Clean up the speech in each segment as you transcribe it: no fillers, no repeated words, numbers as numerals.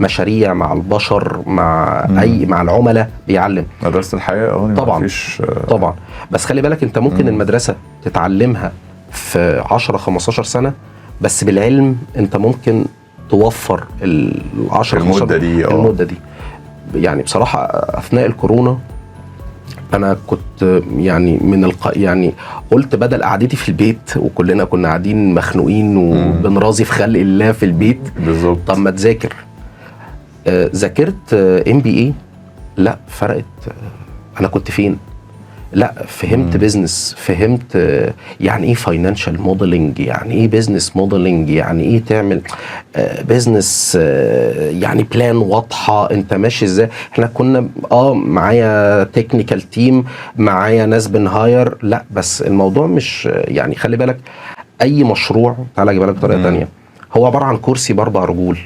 مشاريع مع البشر، مع مع العملاء، بيعلم. مدرسه الحياه طبعا طبعا. بس خلي بالك انت ممكن المدرسه تتعلمها في 10-15 سنه، بس بالعلم انت ممكن توفر ال10 المده دي المده دي. يعني بصراحه اثناء الكورونا انا كنت يعني يعني قلت بدل قعدتي في البيت وكلنا كنا قاعدين مخنوقين وبنرازي في خلق الله في البيت بالظبط، طب ما تذاكر. ذاكرت MBA، لا فرقت. انا كنت فين؟ لا فهمت بيزنس، فهمت يعني ايه فاينانشال موديلنج، يعني ايه بيزنس موديلنج، يعني ايه تعمل بيزنس، يعني بلان واضحه انت ماشي ازاي. احنا كنا معايا تكنيكال تيم، معايا ناس بنهاير، لا بس الموضوع مش يعني خلي بالك اي مشروع، تعالى اجيبها لك بطريقه ثانيه، هو عباره عن كرسي باربع رجول،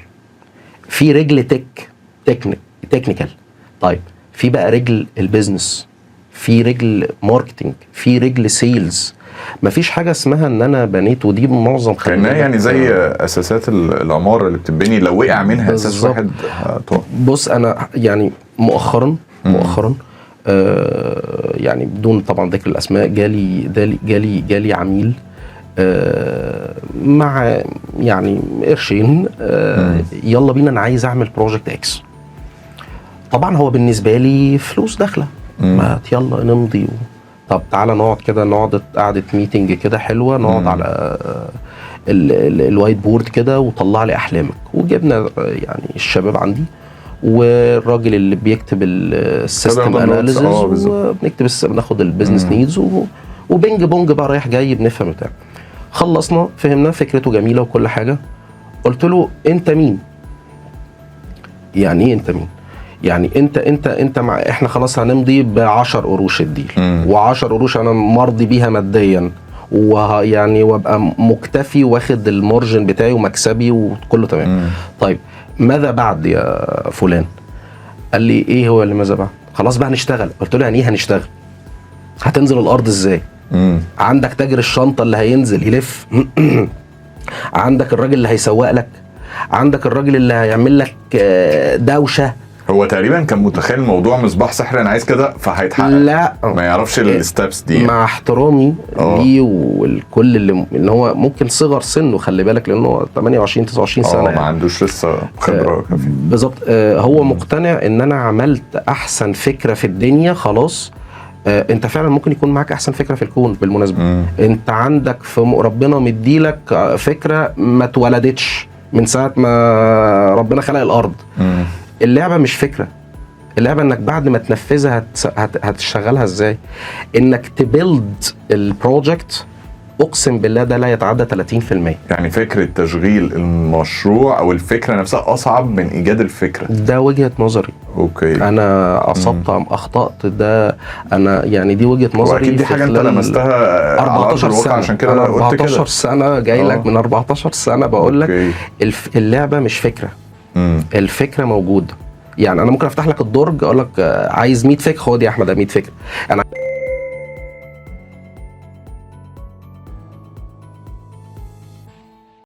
في رجل تكنيكال، طيب في بقى رجل البيزنس، في رجل ماركتينج، في رجل سيلز. مفيش حاجه اسمها ان انا بنيت، ودي معظم كأنها يعني زي اساسات العماره اللي بتتبني، لو وقع منها اساس واحد هتقع. بص انا يعني مؤخرا يعني بدون طبعا ذكر الاسماء، جالي عميل مع يعني قرشين، يلا بينا انا عايز اعمل بروجكت اكس. طبعا هو بالنسبه لي فلوس داخله، ما يلا نمضي طب تعالى نقعد كده، نقعد قعده ميتنج كده حلوه، نقعد على الوايت بورد كده وطلع لي احلامك. وجبنا يعني الشباب عندي والراجل اللي بيكتب السيستم اناليسيز، وبنكتب بناخد البيزنس نيدز وبنج بونج بقى رايح جاي بنفهم بتاع. خلصنا فهمنا فكرته جميله وكل حاجه. قلت له انت مين؟ يعني ايه انت مين؟ يعني انت مع احنا خلاص هنمضي ب10 قروش الديل، و10 قروش انا مرضي بيها ماديا، ويعني وابقى مكتفي واخد المارجن بتاعي ومكسبي وكله تمام. طيب ماذا بعد يا فلان؟ قال لي ايه هو اللي ماذا بعد؟ خلاص بقى هنشتغل. قلت له يعني ايه هنشتغل؟ هتنزل الارض ازاي؟ عندك تاجر الشنطه اللي هينزل يلف عندك الراجل اللي هيسوق لك، عندك الراجل اللي هيعمل لك دوشه. هو تقريبا كان متخيل الموضوع مصباح سحري، انا عايز كده فهيتحقق، لا ما يعرفش الستابس دي. مع احترامي ليه والكل اللي هو ممكن صغر سنه، خلي بالك لانه هو 28 29 سنه ما عندوش لسه خبره كافيه بالظبط. هو مقتنع ان انا عملت احسن فكره في الدنيا. خلاص انت فعلا ممكن يكون معاك احسن فكره في الكون بالمناسبه. انت عندك في ربنا مديلك فكره ما اتولدتش من ساعه ما ربنا خلق الارض. اللعبه مش فكره، اللعبه انك بعد ما تنفذها هتشغلها ازاي، انك تبيلد البروجكت. اقسم بالله ده لا يتعدى 30%. يعني فكره تشغيل المشروع او الفكره نفسها اصعب من ايجاد الفكره. ده وجهه نظري. اوكي، انا اصبت ام اخطات، ده انا يعني دي وجهه نظري. واكيد دي حاجه انت لمستها 14 سنه عشان كده أنا قلت 14 سنه جاي لك من 14 سنه بقول لك اللعبه مش فكره. الفكره موجوده. يعني انا ممكن افتح لك الدرج اقول لك عايز 100 فكره، خد يا احمد 100 فكره. انا